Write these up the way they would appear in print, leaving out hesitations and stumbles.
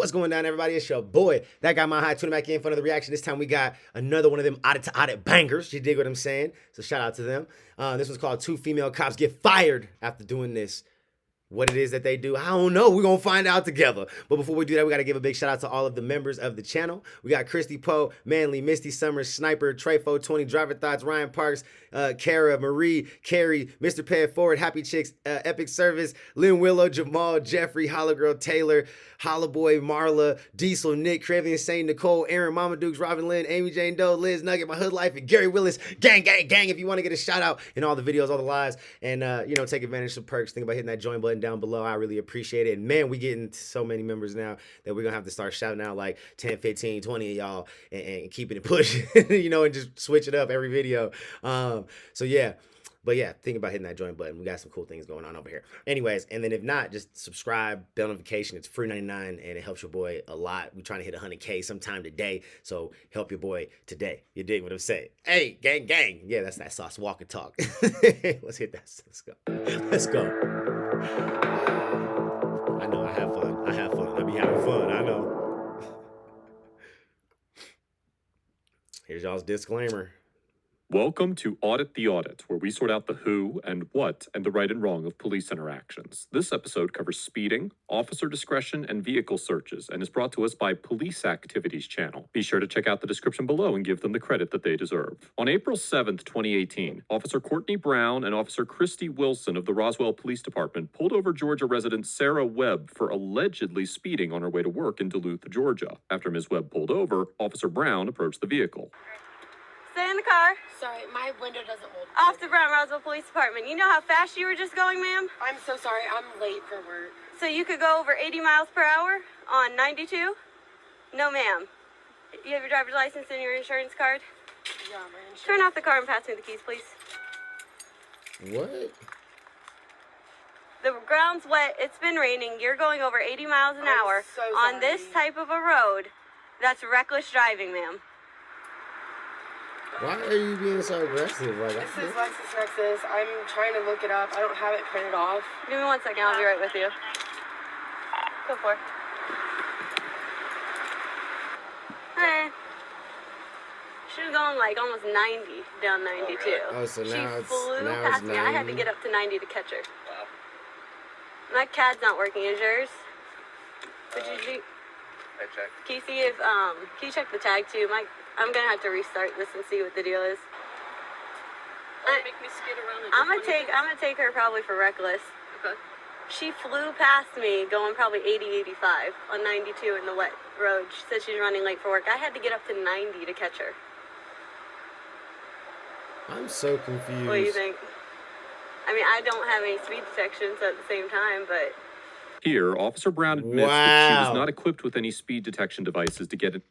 What's going down, everybody? It's your boy, That Guy My High, tuning back in for another reaction. This time we got another one of them audit to audit bangers. You dig what I'm saying? So shout out to them. This one's called Two Female Cops Get Fired After Doing This. What it is that they do, I don't know. We're going to find out together. But before we do that, we got to give a big shout out to all of the members of the channel. We got Christy Poe, Manly, Misty Summers, Sniper, Trefo, 20, Driver Thoughts, Ryan Parks, Kara, Marie, Carrie, Mr. Pay It Forward, Happy Chicks, Epic Service, Lynn Willow, Jamal, Jeffrey, Holla Girl, Taylor, Holla Boy, Marla, Diesel, Nick, Craven, Saint, Nicole, Aaron, Mama Dukes, Robin Lynn, Amy Jane Doe, Liz Nugget, My Hood Life, and Gary Willis. Gang, gang, gang. If you want to get a shout out in all the videos, all the lives, and, take advantage of perks, think about hitting that join button down below. I really appreciate it. And man, we getting so many members now that we're gonna have to start shouting out like 10, 15, 20 of y'all and keeping it pushing, and just switch it up every video. So yeah. But yeah, think about hitting that join button. We got some cool things going on over here. Anyways, and then if not, just subscribe, bell notification. It's free 99 and it helps your boy a lot. We're trying to hit 100K sometime today. So help your boy today. You dig what I'm saying? Hey, gang, gang. Yeah, that's that sauce. Walk and talk. Let's hit that. Let's go. Let's go. I know I have fun. I have fun. I be having fun. I know. Here's y'all's disclaimer. Welcome to Audit the Audit, where we sort out the who and what and the right and wrong of police interactions. This episode covers speeding, officer discretion, and vehicle searches, and is brought to us by Police Activities Channel. Be sure to check out the description below and give them the credit that they deserve. On April 7th, 2018, Officer Courtney Brown and Officer Christy Wilson of the Roswell Police Department pulled over Georgia resident Sarah Webb for allegedly speeding on her way to work in Duluth, Georgia. After Ms. Webb pulled over, Officer Brown approached the vehicle. Stay in the car. Sorry, my window doesn't hold. Off the Brown Roswell Police Department. You know how fast you were just going, ma'am? I'm so sorry, I'm late for work. So you could go over 80 miles per hour on 92? No, ma'am. You have your driver's license and your insurance card? Yeah, my insurance. Turn off the car and pass me the keys, please. What? The ground's wet. It's been raining. You're going over 80 miles an hour so on this sorry. type of a road. That's reckless driving, ma'am. Why are you being so aggressive? Like, This is LexisNexis. I'm trying to look it up. I don't have it printed off. Give me 1 second. I'll be right with you. Go for it. Hey. She was going like almost 90 down 92. Oh, so now she it's flew now past it's me. I had to 90? get up to 90 to catch her. Wow. My CAD's not working. Is yours? Would you I checked. can you see if can you check the tag too? I'm gonna have to restart this and see what the deal is. Make me skid around. I'm gonna take her probably for reckless. Okay. She flew past me going probably 80, 85 on 92 in the wet road. She said she's running late for work. I had to get up to 90 to catch her. I'm so confused. What do you think? I mean, I don't have any speed detection, so at the same time, but... Here, Officer Brown admits that she was Wow. not equipped with any speed detection devices to get an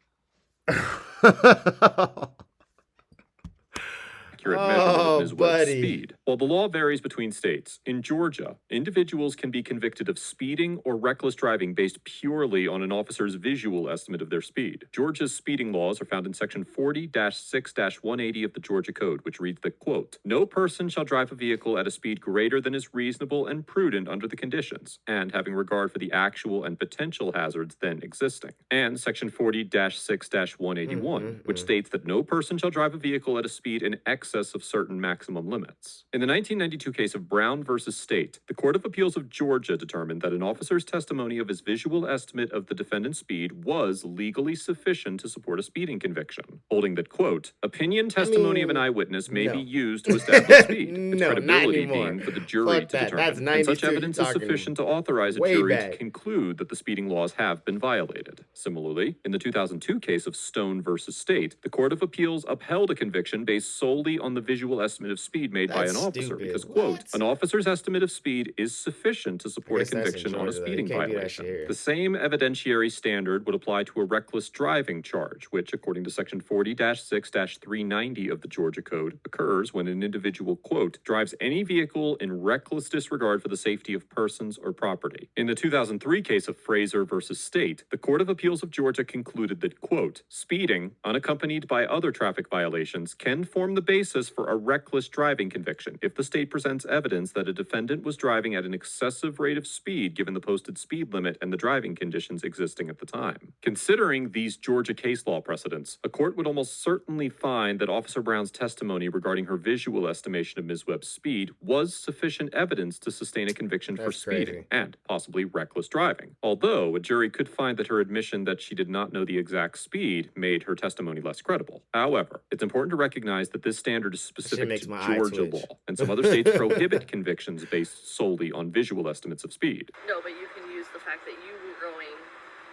accurate measurement of Ms. Webb's buddy. speed. While the law varies between states, in Georgia, individuals can be convicted of speeding or reckless driving based purely on an officer's visual estimate of their speed. Georgia's speeding laws are found in Section 40-6-180 of the Georgia Code, which reads that, quote, "No person shall drive a vehicle at a speed greater than is reasonable and prudent under the conditions, and having regard for the actual and potential hazards then existing." And Section 40-6-181, which states that no person shall drive a vehicle at a speed in excess of certain maximum limits. In the 1992 case of Brown versus State, the Court of Appeals of Georgia determined that an officer's testimony of his visual estimate of the defendant's speed was legally sufficient to support a speeding conviction, holding that, quote, "Opinion testimony of an eyewitness may be used to establish speed, its No, not credibility anymore. being for the jury Fuck to that. determine, That's and such 92. evidence is You're talking sufficient to authorize a way jury back. to conclude that the speeding laws have been violated." Similarly, in the 2002 case of Stone versus State, the Court of Appeals upheld a conviction based solely on the visual estimate of speed made by That's an officer stupid. because, quote, What? "An officer's estimate of speed is sufficient to support a guess that's in conviction on a Georgia, though. You speeding can't do that violation." shit here. The same evidentiary standard would apply to a reckless driving charge, which, according to Section 40-6-390 of the Georgia Code, occurs when an individual, quote, "drives any vehicle in reckless disregard for the safety of persons or property." In the 2003 case of Fraser versus State, the Court of Appeals of Georgia concluded that, quote, "Speeding, unaccompanied by other traffic violations, can form the basis for a reckless driving conviction, conviction if the state presents evidence that a defendant was driving at an excessive rate of speed given the posted speed limit and the driving conditions existing at the time. Considering these Georgia case law precedents, a court would almost certainly find that Officer Brown's testimony regarding her visual estimation of Ms. Webb's speed was sufficient evidence to sustain a conviction for That's speeding crazy. and possibly reckless driving. Although a jury could find that her admission that she did not know the exact speed made her testimony less credible. However, it's important to recognize that this standard is specific makes to my eye Georgia twitch. law, and some other states prohibit convictions based solely on visual estimates of speed. No, but you can use the fact that you were going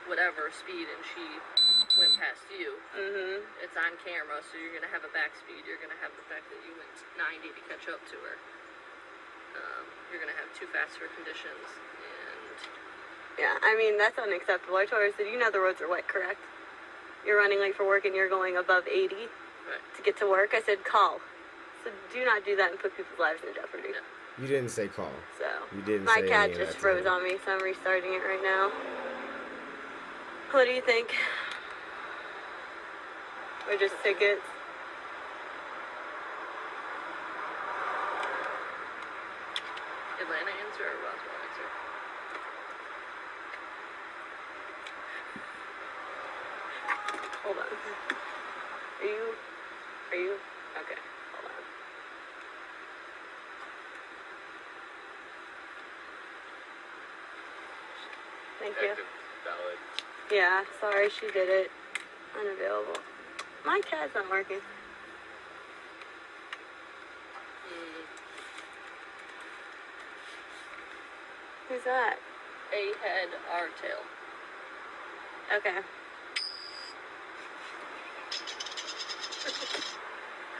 whatever speed and she went past you. Mm-hmm. It's on camera, so you're going to have a back speed. You're going to have the fact that you went 90 to catch up to her. You're going to have too fast for conditions. And Yeah, I mean, that's unacceptable. I told her, I said, you know the roads are wet, correct? You're running late for work and you're going above 80 to get to work. I said, call. So do not do that and put people's lives in jeopardy. No. You didn't say call. So You didn't my say cat any of just that to froze her. on me, so I'm restarting it right now. What do you think? Or just tickets? Atlanta answer or Roswell answer? Hold on. Are you? Okay, hold on. Thank you. Valid. Yeah, sorry, she did it. Unavailable. My cat's not working. Who's that? A head, R tail. Okay.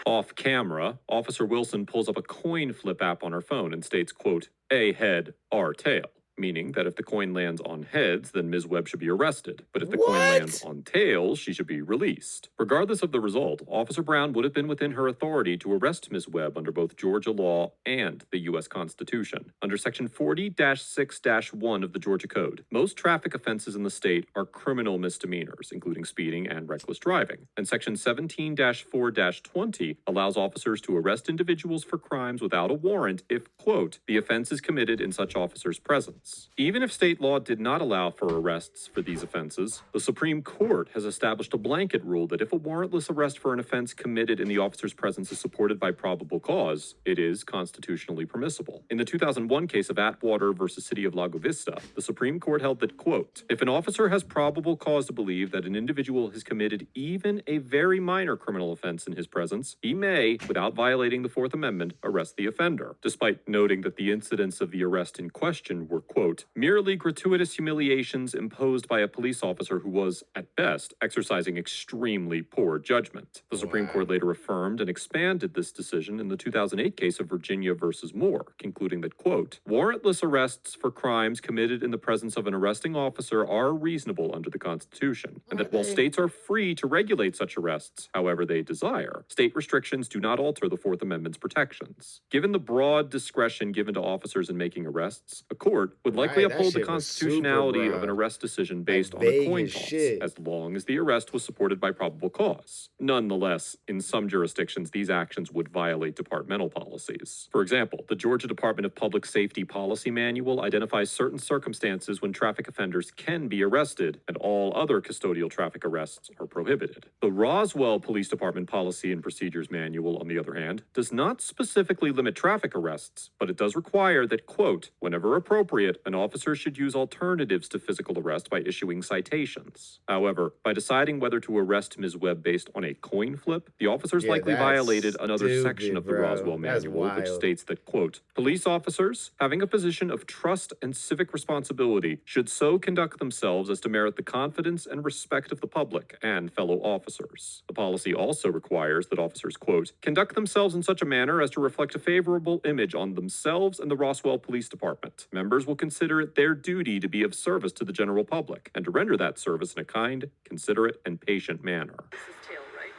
Off camera, Officer Wilson pulls up a coin flip app on her phone and states, quote, A head, R tail. Meaning that if the coin lands on heads, then Ms. Webb should be arrested. But if the coin lands on tails, she should be released. Regardless of the result, Officer Brown would have been within her authority to arrest Ms. Webb under both Georgia law and the U.S. Constitution. Under Section 40-6-1 of the Georgia Code, most traffic offenses in the state are criminal misdemeanors, including speeding and reckless driving. And Section 17-4-20 allows officers to arrest individuals for crimes without a warrant if, quote, the offense is committed in such officer's presence. Even if state law did not allow for arrests for these offenses, the Supreme Court has established a blanket rule that if a warrantless arrest for an offense committed in the officer's presence is supported by probable cause, it is constitutionally permissible. In the 2001 case of Atwater versus City of Lago Vista, the Supreme Court held that, quote, if an officer has probable cause to believe that an individual has committed even a very minor criminal offense in his presence, he may, without violating the Fourth Amendment, arrest the offender, despite noting that the incidents of the arrest in question were, quote, merely gratuitous humiliations imposed by a police officer who was, at best, exercising extremely poor judgment. The Supreme Court later affirmed and expanded this decision in the 2008 case of Virginia versus Moore, concluding that, quote, warrantless arrests for crimes committed in the presence of an arresting officer are reasonable under the Constitution, and that while states are free to regulate such arrests however they desire, state restrictions do not alter the Fourth Amendment's protections. Given the broad discretion given to officers in making arrests, a court would likely Right, that uphold the shit was constitutionality super of an broad. arrest decision based on a vague coin as toss, shit. as long as the arrest was supported by probable cause. Nonetheless, in some jurisdictions, these actions would violate departmental policies. For example, the Georgia Department of Public Safety Policy Manual identifies certain circumstances when traffic offenders can be arrested, and all other custodial traffic arrests are prohibited. The Roswell Police Department Policy and Procedures Manual, on the other hand, does not specifically limit traffic arrests, but it does require that, quote, whenever appropriate, an officer should use alternatives to physical arrest by issuing citations. However, by deciding whether to arrest Ms. Webb based on a coin flip, the officers Yeah, likely that's violated another stupid, section of the bro. Roswell That's Manual, which wild. states that, quote, police officers, having a position of trust and civic responsibility, should so conduct themselves as to merit the confidence and respect of the public and fellow officers. The policy also requires that officers, quote, conduct themselves in such a manner as to reflect a favorable image on themselves and the Roswell Police Department. Members will consider it their duty to be of service to the general public and to render that service in a kind, considerate, and patient manner. This is tail, right?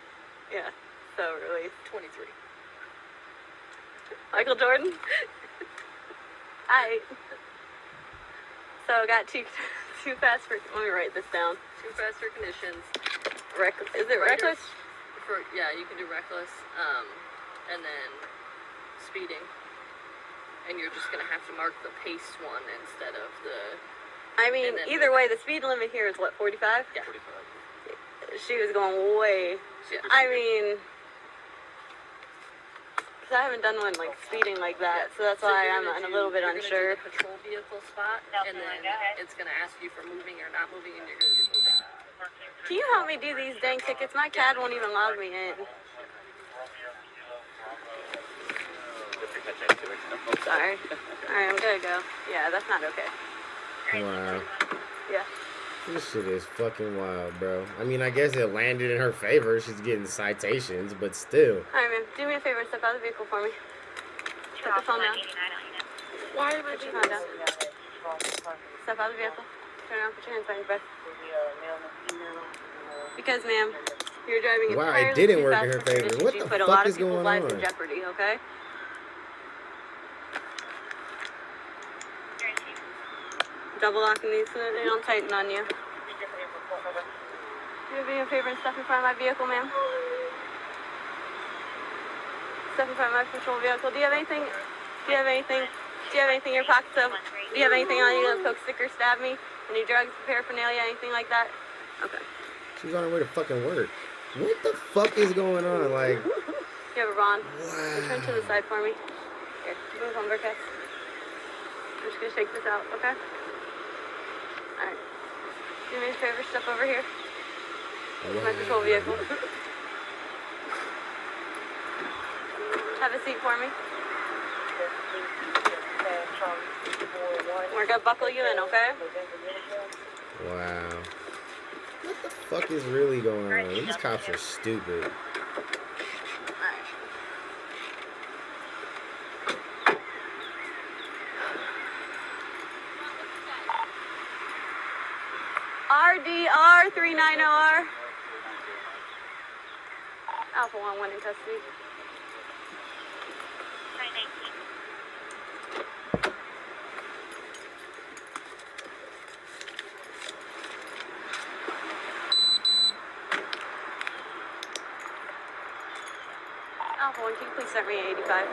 Yeah, so really. 23. Michael Jordan? Hi. So I got too fast for, let me write this down. Too fast for conditions. Is it reckless? Yeah, you can do reckless. And then speeding. and you're just gonna have to mark the pace one instead of the. I mean, either way, the speed limit here is what, 45? Yeah. 45. She was going way. I mean, because I haven't done one like speeding like that, so that's why I'm a little bit unsure. You're gonna do the patrol vehicle spot, and then it's gonna ask you for moving or not moving, and you're gonna do moving. Can you help me do these dang tickets? My CAD won't even log me in. Sorry. Alright, I'm gonna go. Yeah, that's not okay. Wow. Yeah. This shit is fucking wild, bro. I mean, I guess it landed in her favor. She's getting citations, but still. Alright, man. Do me a favor and step out of the vehicle for me. Put the phone down. Why am I Put your doing phone down. Step out of the vehicle. Turn around. Put your hands behind your back. Because, ma'am, you're driving Wow, entirely it didn't too work fast in her for favor. conditions. What You the put a fuck lot is of people's going lives on? in jeopardy, okay? Double locking these so they don't tighten on you. Do me a favor and step in front of my vehicle, ma'am. Step in front of my patrol vehicle. Do you have anything? Do you have anything in your pockets? Do you have anything on you? Like poke, stick, or stab me? Any drugs, paraphernalia, anything like that? Okay. She's on her way to fucking work. What the fuck is going on? Like, You have a Ron. wow. Turn to the side for me. Here, move over, Cass. I'm just gonna shake this out, okay? Alright. Do me a favor, step over here. My patrol vehicle. Have a seat for me. We're gonna buckle you in, okay? Wow. What the fuck is really going on? These cops are stupid. Alright. RDR 390R. Alpha 1 in custody. Alpha 1, can you please send me 85?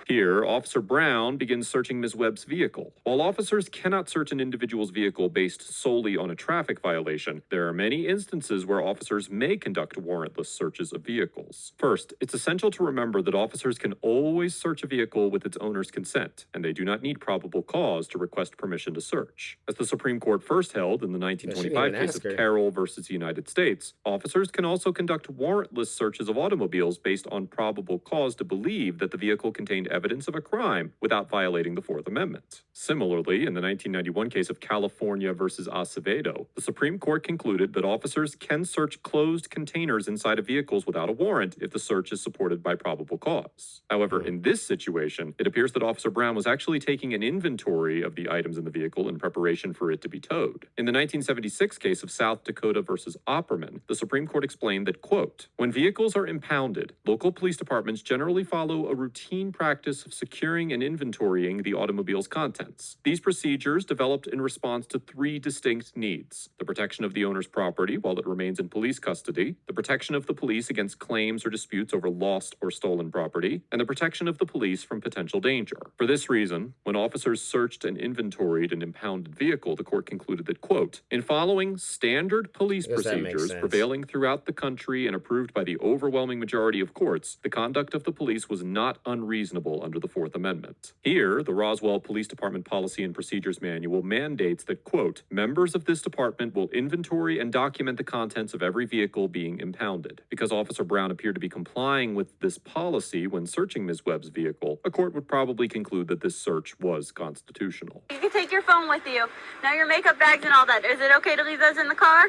Here, Officer Brown begins searching Ms. Webb's vehicle. While officers cannot search an individual's vehicle based solely on a traffic violation, there are many instances where officers may conduct warrantless searches of vehicles. First, it's essential to remember that officers can always search a vehicle with its owner's consent, and they do not need probable cause to request permission to search. As the Supreme Court first held in the 1925 case of Carroll versus United States, officers can also conduct warrantless searches of automobiles based on probable cause to believe that the vehicle contained evidence of a crime without violating the Fourth Amendment. Similarly, in the 1991 case of California versus Acevedo, the Supreme Court concluded that officers can search closed containers inside of vehicles without a warrant if the search is supported by probable cause. However, in this situation, it appears that Officer Brown was actually taking an inventory of the items in the vehicle in preparation for it to be towed. In the 1976 case of South Dakota versus Opperman, the Supreme Court explained that, quote, when vehicles are impounded, local police departments generally follow a routine practice of securing and inventorying the automobile's contents. These procedures developed in response to three distinct needs: the protection of the owner's property while it remains in police custody, the protection of the police against claims or disputes over lost or stolen property, and the protection of the police from potential danger. For this reason, when officers searched and inventoried an impounded vehicle, the court concluded that, quote, in following standard police procedures prevailing throughout the country and approved by the overwhelming majority of courts, the conduct of the police was not unreasonable under the Fourth Amendment. Here, the Roswell Police Department Policy and Procedures Manual mandates that, quote, members of this department will inventory and document the contents of every vehicle being impounded. Because Officer Brown appeared to be complying with this policy when searching Ms. Webb's vehicle, a court would probably conclude that this search was constitutional. You can take your phone with you. Now your makeup bags and all that. Is it okay to leave those in the car?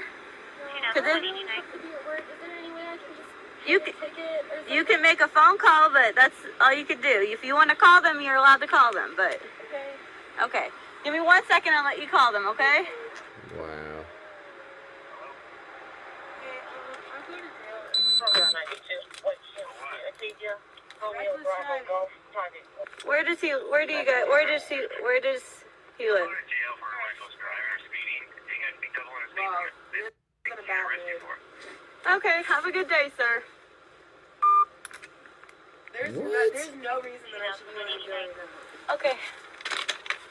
You can make a phone call, but that's all you can do. If you want to call them, you're allowed to call them, but... Okay. Give me 1 second, I'll let you call them, okay? Wow. Where does he live? Okay, have a good day, sir. There's What? no reason that I should be letting you go. Okay.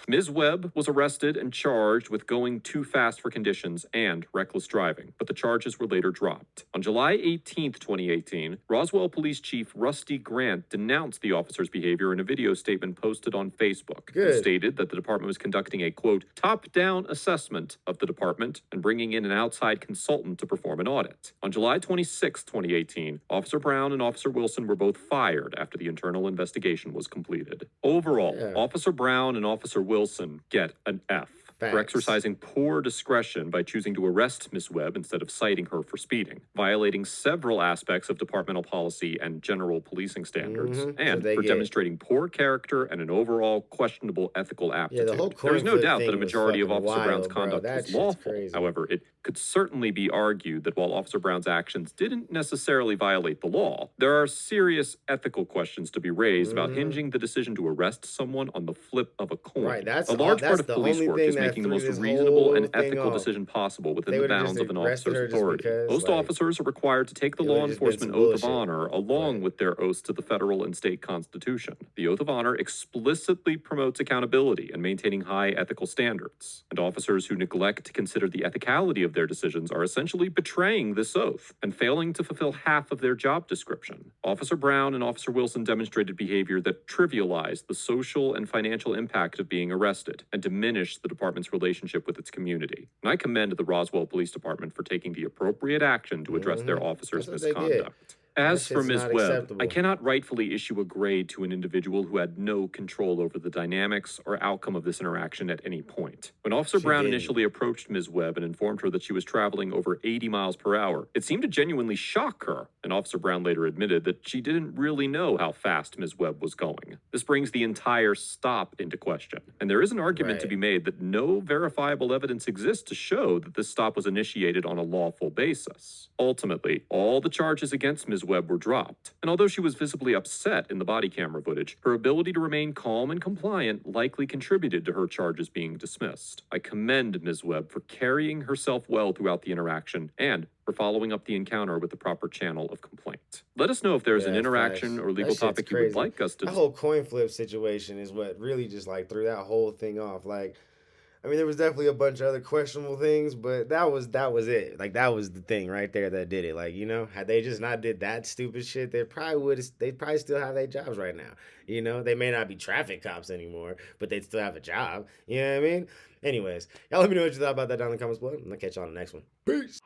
Ms. Webb was arrested and charged with going too fast for conditions and reckless driving, but the charges were later dropped. On July 18, 2018, Roswell Police Chief Rusty Grant denounced the officer's behavior in a video statement posted on Facebook. Good. It stated that the department was conducting a, quote, top-down assessment of the department and bringing in an outside consultant to perform an audit. On July 26, 2018, Officer Brown and Officer Wilson were both fired after the internal investigation was completed. Overall, Yeah. Officer Brown and Officer Wilson get an F for Facts. exercising poor discretion by choosing to arrest Ms. Webb instead of citing her for speeding, violating several aspects of departmental policy and general policing standards, Mhm. and So they for get- demonstrating poor character and an overall questionable ethical aptitude. Yeah, the whole There is no coin flip doubt that a thing was majority of fucking Officer Brown's wild, bro. conduct That was shit's lawful. crazy. However, it could certainly be argued that while Officer Brown's actions didn't necessarily violate the law, there are serious ethical questions to be raised about Mhm. hinging the decision to arrest someone on the flip of a coin. Right, that's a all- large that's part of the police only work thing is that making the threw most this reasonable whole and thing ethical off. decision possible within They the would've bounds just of an arrested officer's her just authority. because, Most like, officers are required to take the it law would've just been enforcement some oath of bullshit. honor along Right. with their oaths to the federal and state constitution. The oath of honor explicitly promotes accountability and maintaining high ethical standards. And officers who neglect to consider the ethicality of their decisions are essentially betraying this oath and failing to fulfill half of their job description. Officer Brown and Officer Wilson demonstrated behavior that trivialized the social and financial impact of being arrested and diminished the department's relationship with its community. And I commend the Roswell Police Department for taking the appropriate action to address their officers' That's what they did. misconduct. As That for shit's Ms. not Webb, acceptable. I cannot rightfully issue a grade to an individual who had no control over the dynamics or outcome of this interaction at any point. When Officer She Brown didn't. initially approached Ms. Webb and informed her that she was traveling over 80 miles per hour, it seemed to genuinely shock her, and Officer Brown later admitted that she didn't really know how fast Ms. Webb was going. This brings the entire stop into question, and there is an argument to Right. be made that no verifiable evidence exists to show that this stop was initiated on a lawful basis. Ultimately, all the charges against Ms. Webb were dropped, and although she was visibly upset in the body camera footage, her ability to remain calm and compliant likely contributed to her charges being dismissed. I commend Ms. Webb for carrying herself well throughout the interaction and for following up the encounter with the proper channel of complaint. Let us know if there's an Yeah, interaction facts. or legal That shit's topic you would crazy. like us to That whole coin flip situation is what really just like threw that whole thing off. Like, I mean, there was definitely a bunch of other questionable things, but that was it. Like, that was the thing right there that did it. Like, you know, had they just not did that stupid shit, they'd probably still have their jobs right now. You know, they may not be traffic cops anymore, but they'd still have a job. You know what I mean? Anyways, y'all let me know what you thought about that down in the comments below. I'm gonna catch y'all on the next one. Peace.